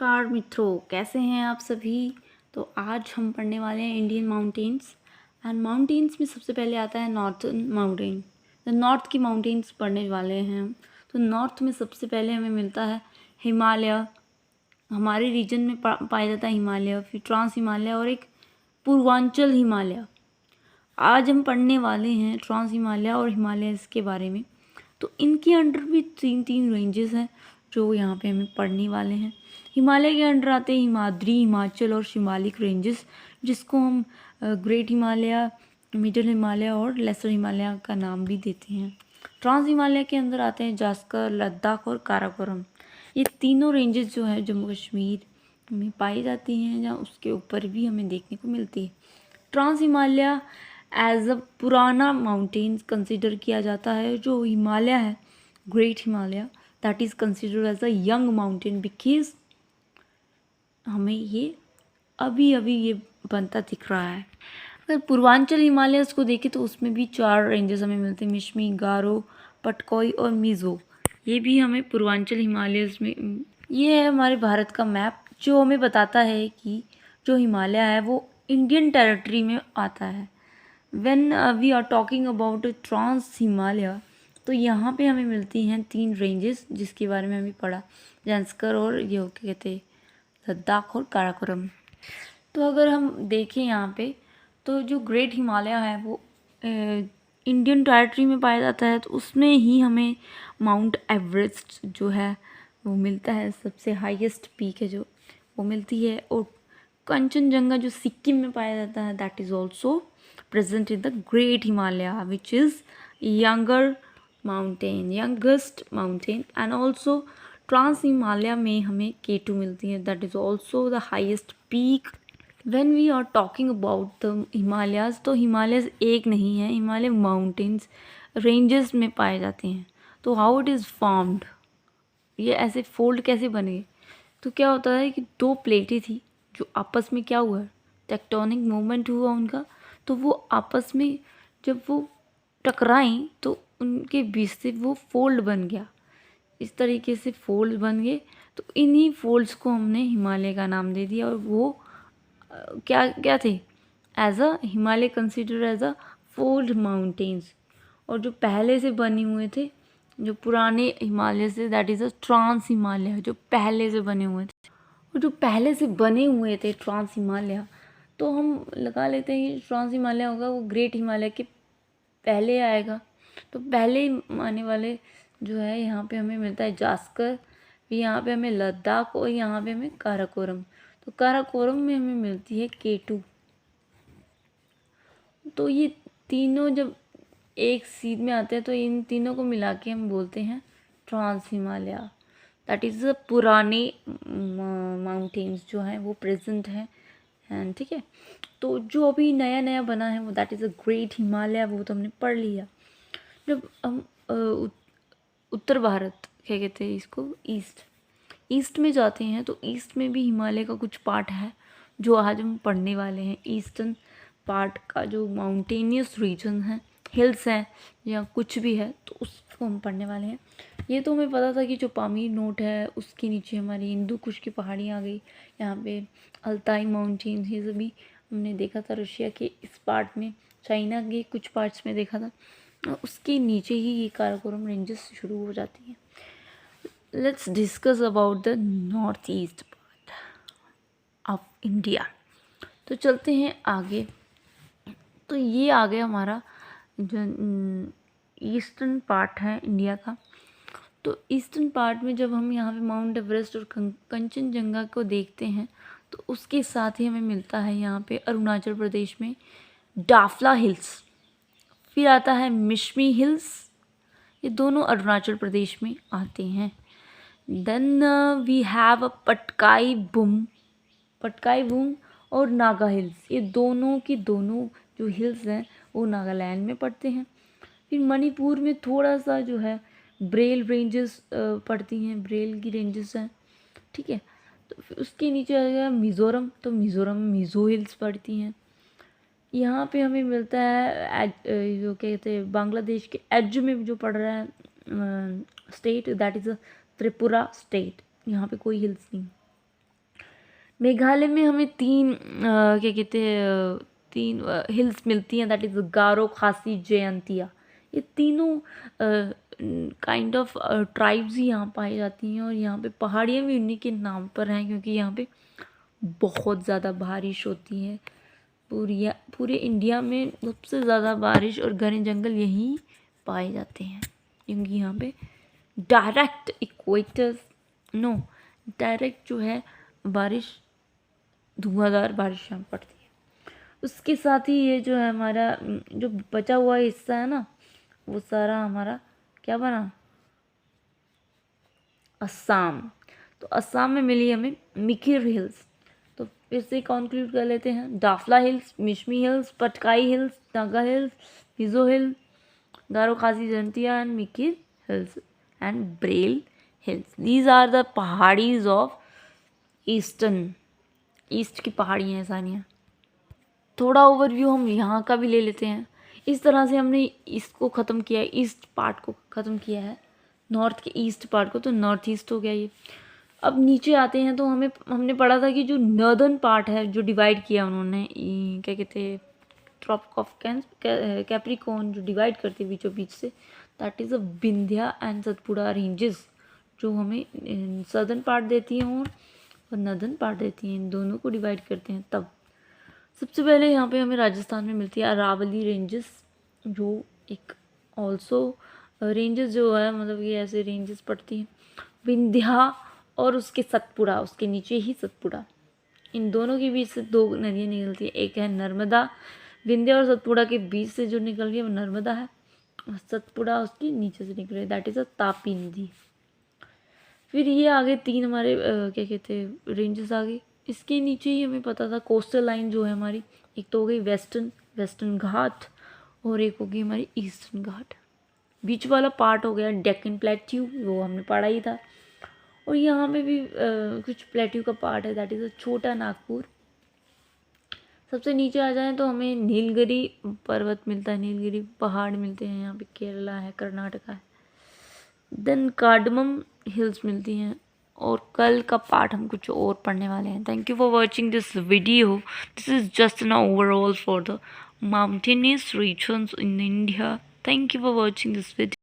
नमस्कार मित्रों, कैसे हैं आप सभी। तो आज हम पढ़ने वाले हैं इंडियन माउंटेन्स। एंड माउंटेन्स में सबसे पहले आता है नॉर्थन माउंटेन। तो नॉर्थ की माउंटेन्स पढ़ने वाले हैं हम। तो नॉर्थ में सबसे पहले हमें मिलता है हिमालय। हमारे रीजन में पाया जाता है हिमालय, फिर ट्रांस हिमालय और एक पूर्वांचल हिमालय। आज हम पढ़ने वाले हैं ट्रांस हिमालय और हिमालयस के बारे में। तो इनके अंडर भी तीन रेंजेस हैं जो यहाँ पे हमें पढ़ने वाले हैं। हिमालय के अंडर आते हैं हिमाद्री, हिमाचल और शिमालिक रेंजेस, जिसको हम ग्रेट हिमालय, मिडल हिमालय और लेसर हिमालय का नाम भी देते हैं। ट्रांस हिमालय के अंदर आते हैं जास्कर, लद्दाख और काराकोरम। ये तीनों रेंजेस जो है जम्मू कश्मीर में पाई जाती हैं, या उसके ऊपर भी हमें देखने को मिलती है। ट्रांस हिमालय एज अ पुराना माउंटेन कंसिडर किया जाता है। जो हिमालय है great Himalaya, that is considered as a young mountain because हमें ये अभी ये बनता दिख रहा है। अगर पूर्वांचल हिमालय को देखें तो उसमें भी 4 रेंजेस हमें मिलते हैं, मिश्मी, गारो, पटकोई और मिज़ो। ये भी हमें पूर्वांचल हिमालय में। ये है हमारे भारत का मैप जो हमें बताता है कि जो हिमालय है वो इंडियन टेरिटरी में आता है। When we are talking about trans Himalaya, तो यहाँ पे हमें मिलती हैं 3 रेंजेस जिसके बारे में हमें पढ़ा, जांस्कर और ये क्या कहते हैं लद्दाख और काराकोरम। तो अगर हम देखें यहाँ पे तो जो ग्रेट हिमालय है वो इंडियन टेरिटरी में पाया जाता है। तो उसमें ही हमें माउंट एवरेस्ट जो है वो मिलता है, सबसे हाईएस्ट पीक है जो वो मिलती है। और कंचनजंगा जो सिक्किम में पाया जाता है, that is also present in the great Himalaya which is youngest mountain. And also trans Himalaya में हमें K2 मिलती है, that is also the highest peak. When we are talking about the Himalayas, तो हिमालयस एक नहीं है, हिमालय माउंटेन्स रेंजेस में पाए जाते हैं। तो हाउ इट इज़ फॉर्म्ड, ये ऐसे फोल्ड कैसे बने। तो क्या होता है कि 2 प्लेटें थी जो आपस में क्या हुआ, टेक्टोनिक मूवमेंट हुआ उनका। तो वो आपस में जब वो टकराएं तो उनके बीच से वो फोल्ड बन गया, इस तरीके से फोल्ड बन गए। तो इन्हीं फोल्ड्स को हमने हिमालय का नाम दे दिया। और वो क्या क्या थे, as a Himalaya consider as a fold mountains. और जो पहले से बने हुए थे, जो पुराने हिमालय से, that is a trans Himalaya, जो पहले से बने हुए थे। और जो पहले से बने हुए थे ट्रांस हिमालय, तो हम लगा लेते हैं कि ट्रांस हिमालय होगा वो ग्रेट हिमालय के पहले आएगा। तो पहले आने वाले जो है यहाँ पे हमें मिलता है जास्कर, फिर यहाँ पे हमें लद्दाख और यहाँ पे हमें काराकोरम। तो काराकोरम में हमें मिलती है K2। तो ये तीनों जब एक सीध में आते हैं तो इन तीनों को मिला के हम बोलते हैं ट्रांस हिमालय, दैट इज़ पुराने माउंटेन्स जो हैं वो प्रेजेंट हैं। एंड ठीक है, तो जो अभी नया नया बना है वो that is a great Himalaya, वो तो हमने पढ़ लिया। जब हम उत्तर भारत क्या कहते हैं इसको, ईस्ट में जाते हैं तो ईस्ट में भी हिमालय का कुछ पार्ट है जो आज हम पढ़ने वाले हैं। ईस्टर्न पार्ट का जो माउंटेनियस रीजन है, हिल्स हैं या कुछ भी है, तो उसको हम पढ़ने वाले हैं। ये तो हमें पता था कि जो पामीर नोट है उसके नीचे हमारी हिंदू कुश की पहाड़ियाँ आ गई, यहाँ पे अल्ताई माउंटेन, ये सभी हमने देखा था रशिया के इस पार्ट में, चाइना के कुछ पार्ट्स में देखा था। उसके नीचे ही ये काराकोरम रेंजेस शुरू हो जाती हैं। Let's discuss about the north east part of India. तो चलते हैं आगे। तो ये आ गया हमारा जो ईस्टर्न पार्ट है इंडिया का। तो ईस्टर्न पार्ट में जब हम यहाँ पे माउंट एवरेस्ट और कंचनजंगा को देखते हैं तो उसके साथ ही हमें मिलता है यहाँ पे अरुणाचल प्रदेश में डाफला हिल्स, फिर आता है मिश्मी हिल्स, ये दोनों अरुणाचल प्रदेश में आते हैं। Then we have Patkai Bum और नागा हिल्स, ये दोनों की दोनों जो हिल्स हैं वो नागालैंड में पड़ते हैं। फिर मणिपुर में थोड़ा सा जो है ब्रेल रेंजेस पड़ती हैं, ब्रेल की रेंजेस हैं, ठीक है। तो फिर उसके नीचे आ गया मिज़ोरम, तो मिज़ोरम में मिज़ो हिल्स पड़ती हैं। यहाँ पे हमें मिलता है जो कहते हैं बांग्लादेश के एज में जो पड़ रहा है state, that is a Tripura state, यहाँ पे कोई हिल्स नहीं। मेघालय में हमें क्या कहते हैं, तीन हिल्स मिलती हैं, दैट इज़ गारो, खासी, जयंतिया। ये तीनों काइंड ऑफ ट्राइब्स ही यहाँ पाई जाती हैं, और यहाँ पे पहाड़ियाँ भी उन्हीं के नाम पर हैं, क्योंकि यहाँ पे बहुत ज़्यादा बारिश होती है। पूरे इंडिया में सबसे ज़्यादा बारिश और घने जंगल यहीं पाए जाते हैं, क्योंकि यहाँ पे डायरेक्ट इक्वेटर डायरेक्ट जो है बारिश, धुआंधार बारिश यहाँ पड़ती है। उसके साथ ही ये जो है हमारा जो बचा हुआ हिस्सा है ना, वो सारा हमारा क्या बना, असम। तो असम में मिली हमें मिकिर हिल्स। तो फिर से कंक्लूड कर लेते हैं, Dafla hills, Mishmi hills, Patkai hills, Naga hills, Mizo hill, Garo, Khasi, Jaintia and Mikir hills and Barail hills. These are the पहाड़ीज ऑफ ईस्ट की पहाड़ियाँ हैं सारियाँ। थोड़ा ओवरव्यू हम यहाँ का भी ले लेते हैं। इस तरह से हमने इसको ख़त्म किया है, ईस्ट पार्ट को ख़त्म किया है, नॉर्थ के ईस्ट पार्ट को, तो नॉर्थ ईस्ट हो गया ये। अब नीचे आते हैं तो हमने पढ़ा था कि जो नॉर्दर्न पार्ट है, जो डिवाइड किया उन्होंने, क्या कहते हैं, ट्रॉपिक ऑफ कैप्रिकॉर्न, जो डिवाइड करते हैं बीचों बीच से, that is a Vindhya and Satpura ranges, जो हमें सदर्न पार्ट देती हैं और नॉर्दर्न पार्ट देती हैं, इन दोनों को डिवाइड करते हैं। तब सबसे पहले यहाँ पे हमें राजस्थान में मिलती है अरावली रेंजेस, जो एक ऑल्सो रेंजेस जो है, मतलब ये ऐसे रेंजेस पड़ती हैं, विंध्या और उसके सतपुड़ा, उसके नीचे ही सतपुड़ा, इन दोनों के बीच से दो नदियाँ निकलती है। एक है नर्मदा, विंध्या और सतपुड़ा के बीच से जो निकल रही है वो नर्मदा है, और सतपुड़ा उसके नीचे से निकल रही है, दैट इज़ अ तापी नदी। फिर ये आगे तीन हमारे क्या कहते हैं रेंजेस आ गए। इसके नीचे ही हमें पता था कोस्टल लाइन जो है हमारी, एक तो हो गई वेस्टर्न घाट, और एक हो गई हमारी ईस्टर्न घाट। बीच वाला पार्ट हो गया डेक्कन प्लेट्यू, वो हमने पढ़ा ही था। और यहाँ में भी कुछ प्लेट्यू का पार्ट है, दैट इज़ अ छोटा नागपुर। सबसे नीचे आ जाएं तो हमें नीलगिरी पर्वत मिलता है, नीलगिरी पहाड़ मिलते हैं यहाँ पे, केरला है, कर्नाटका है। देन कार्डमम हिल्स मिलती हैं, और कल का पार्ट हम कुछ और पढ़ने वाले हैं। Thank you for watching this video. This is just an overall for the mountainous regions in India. Thank you for watching this video.